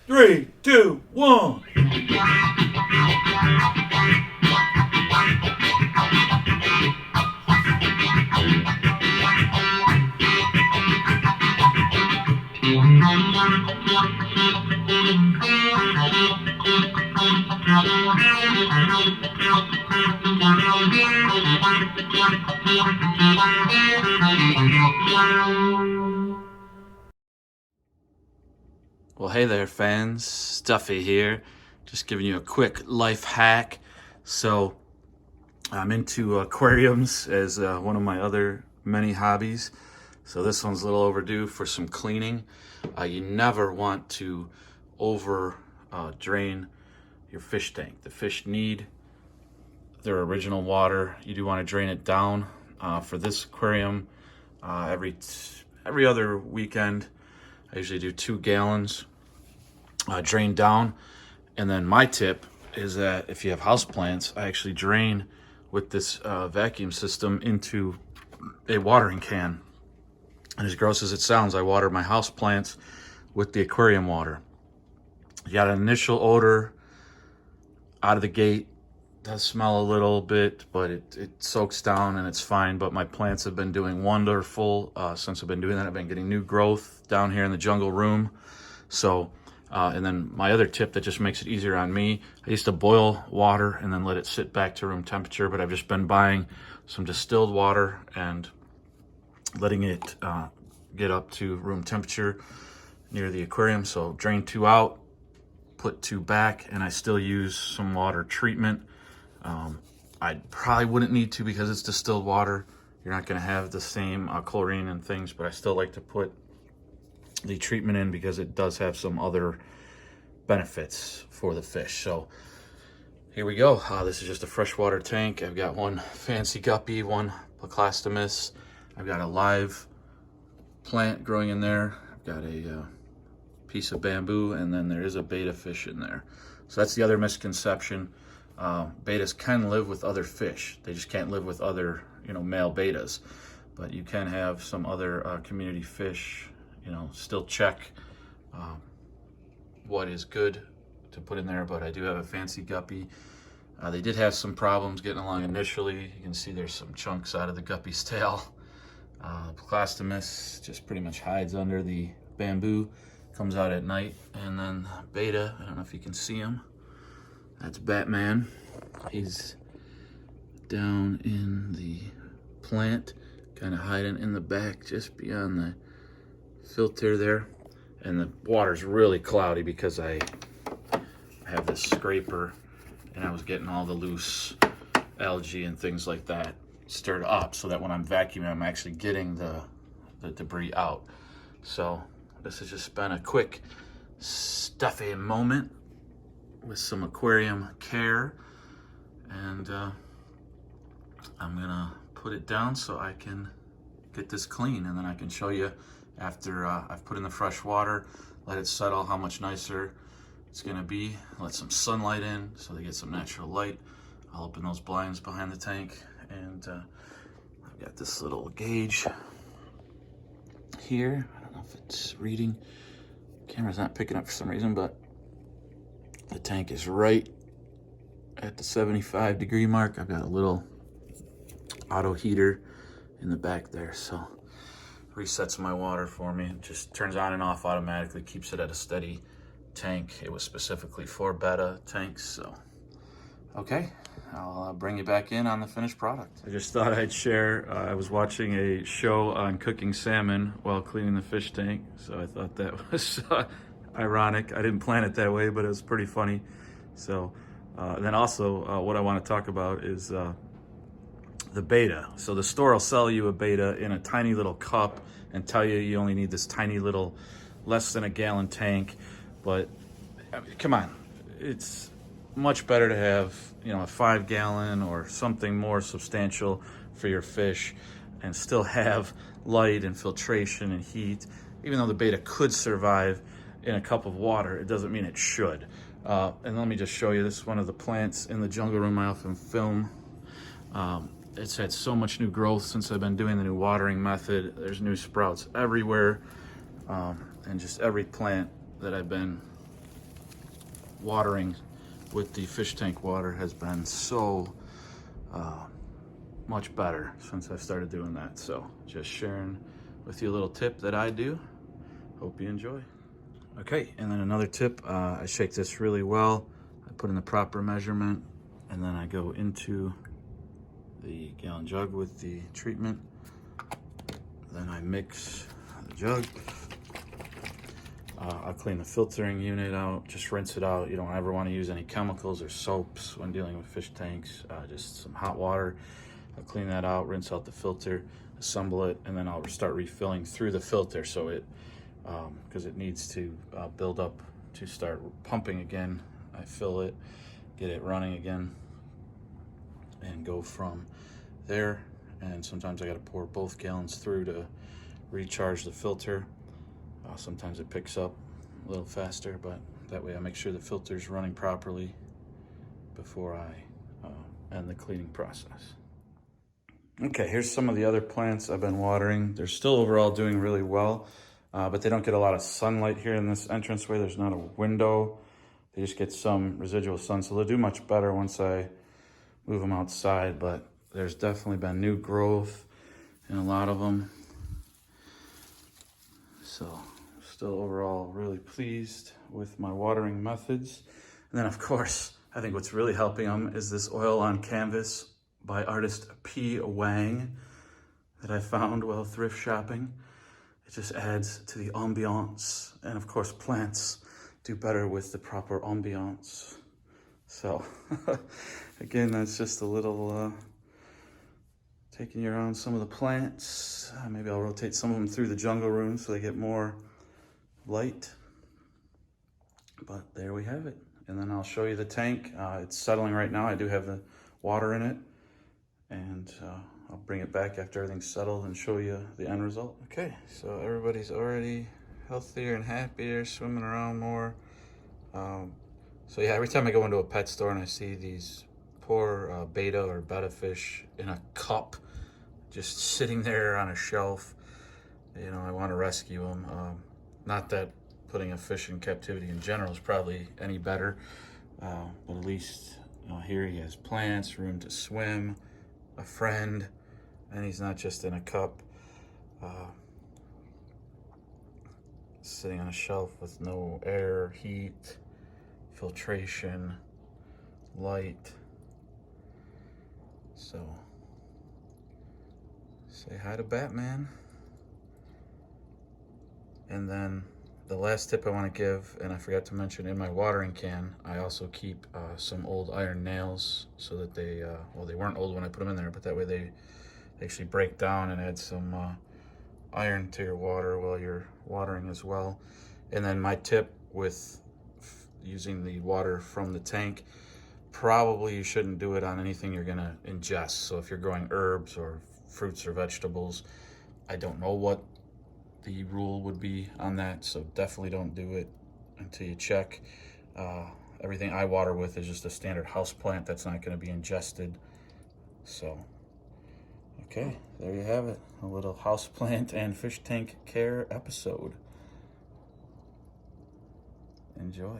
3, 2, 1. Well, hey there, fans. Stuffy here. Just giving you a quick life hack. So, I'm into aquariums as one of my other many hobbies. So, this one's a little overdue for some cleaning. You never want to over drain your fish tank. The fish need their original water. You do want to drain it down. For this aquarium, every other weekend, I usually do 2 gallons drain down. And then my tip is that if you have houseplants, I actually drain with this vacuum system into a watering can. And as gross as it sounds, I water my houseplants with the aquarium water. You got an initial odor out of the gate. Does smell a little bit, but it soaks down and it's fine. But my plants have been doing wonderful since I've been doing that. I've been getting new growth down here in the jungle room. So, and then my other tip that just makes it easier on me, I used to boil water and then let it sit back to room temperature, but I've just been buying some distilled water and letting it get up to room temperature near the aquarium. So drain 2 out, put 2 back, and I still use some water treatment. I probably wouldn't need to because it's distilled water. You're not going to have the same chlorine and things, but I still like to put the treatment in because it does have some other benefits for the fish. So here we go. This is just a freshwater tank. I've got one fancy guppy, one Placlostomus. I've got a live plant growing in there. I've got a piece of bamboo, and then there is a betta fish in there. So that's the other misconception. Bettas can live with other fish. They just can't live with other, male bettas. But you can have some other community fish. Still check what is good to put in there. But I do have a fancy guppy. They did have some problems getting along initially. You can see there's some chunks out of the guppy's tail. Placlostomus just pretty much hides under the bamboo, comes out at night. And then betta, I don't know if you can see him. That's Batman. He's down in the plant, kind of hiding in the back just beyond the filter there. And the water's really cloudy because I have this scraper and I was getting all the loose algae and things like that stirred up so that when I'm vacuuming, I'm actually getting the debris out. So this has just been a quick Stuffy moment with some aquarium care, and I'm gonna put it down so I can get this clean, and then I can show you after I've put in the fresh water, let it settle, how much nicer it's gonna be. Let some sunlight in so they get some natural light. I'll open those blinds behind the tank, and I've got this little gauge here. I don't know if it's reading. Camera's not picking up for some reason, but the tank is right at the 75-degree mark. I've got a little auto heater in the back there, so resets my water for me. It just turns on and off automatically, keeps it at a steady tank. It was specifically for betta tanks, so okay. I'll bring you back in on the finished product. I just thought I'd share, I was watching a show on cooking salmon while cleaning the fish tank, so I thought that was ironic. I didn't plan it that way, but it was pretty funny. So, then also what I want to talk about is the betta. So the store will sell you a betta in a tiny little cup and tell you you only need this tiny little, less than a gallon tank. But I mean, come on, it's much better to have, a 5-gallon or something more substantial for your fish and still have light and filtration and heat. Even though the betta could survive in a cup of water, it doesn't mean it should. And let me just show you, this is one of the plants in the jungle room I often film. It's had so much new growth since I've been doing the new watering method. There's new sprouts everywhere. And just every plant that I've been watering with the fish tank water has been so much better since I started doing that. So just sharing with you a little tip that I do. Hope you enjoy. Okay, and then another tip, I shake this really well. I put in the proper measurement, and then I go into the gallon jug with the treatment. Then I mix the jug. I'll clean the filtering unit out, just rinse it out. You don't ever want to use any chemicals or soaps when dealing with fish tanks. Just some hot water. I'll clean that out, rinse out the filter, assemble it, and then I'll start refilling through the filter so it, because it needs to build up to start pumping again. I fill it, get it running again, and go from there. And sometimes I got to pour both gallons through to recharge the filter. Sometimes it picks up a little faster, but that way I make sure the filter's running properly before I end the cleaning process. Okay, here's some of the other plants I've been watering. They're still overall doing really well, but they don't get a lot of sunlight here in this entranceway. There's not a window. They just get some residual sun, so they'll do much better once I move them outside, but there's definitely been new growth in a lot of them. So still overall really pleased with my watering methods. And then of course, I think what's really helping them is this oil on canvas by artist P. Wang that I found while thrift shopping. It just adds to the ambiance. And of course, plants do better with the proper ambiance. So again, that's just a little taking you around some of the plants. Maybe I'll rotate some of them through the jungle room so they get more light. But there we have it. And then I'll show you the tank. It's settling right now. I do have the water in it. And I'll bring it back after everything's settled and show you the end result. Okay, so everybody's already healthier and happier, swimming around more. So yeah, every time I go into a pet store and I see these poor beta or betta fish in a cup, just sitting there on a shelf, you know, I want to rescue them. Not that putting a fish in captivity in general is probably any better, but at least, you know, here he has plants, room to swim, a friend, and he's not just in a cup, sitting on a shelf with no air, heat, filtration, light. So say hi to Batman. And then the last tip I want to give, and I forgot to mention, in my watering can, I also keep some old iron nails so that they, well, they weren't old when I put them in there, but that way they actually break down and add some iron to your water while you're watering as well. And then my tip with using the water from the tank, probably you shouldn't do it on anything you're gonna ingest. So if you're growing herbs or fruits or vegetables, I don't know what the rule would be on that, so definitely don't do it until you check. Everything I water with is just a standard house plant that's not going to be ingested. So okay, there you have it, a little house plant and fish tank care episode. Enjoy.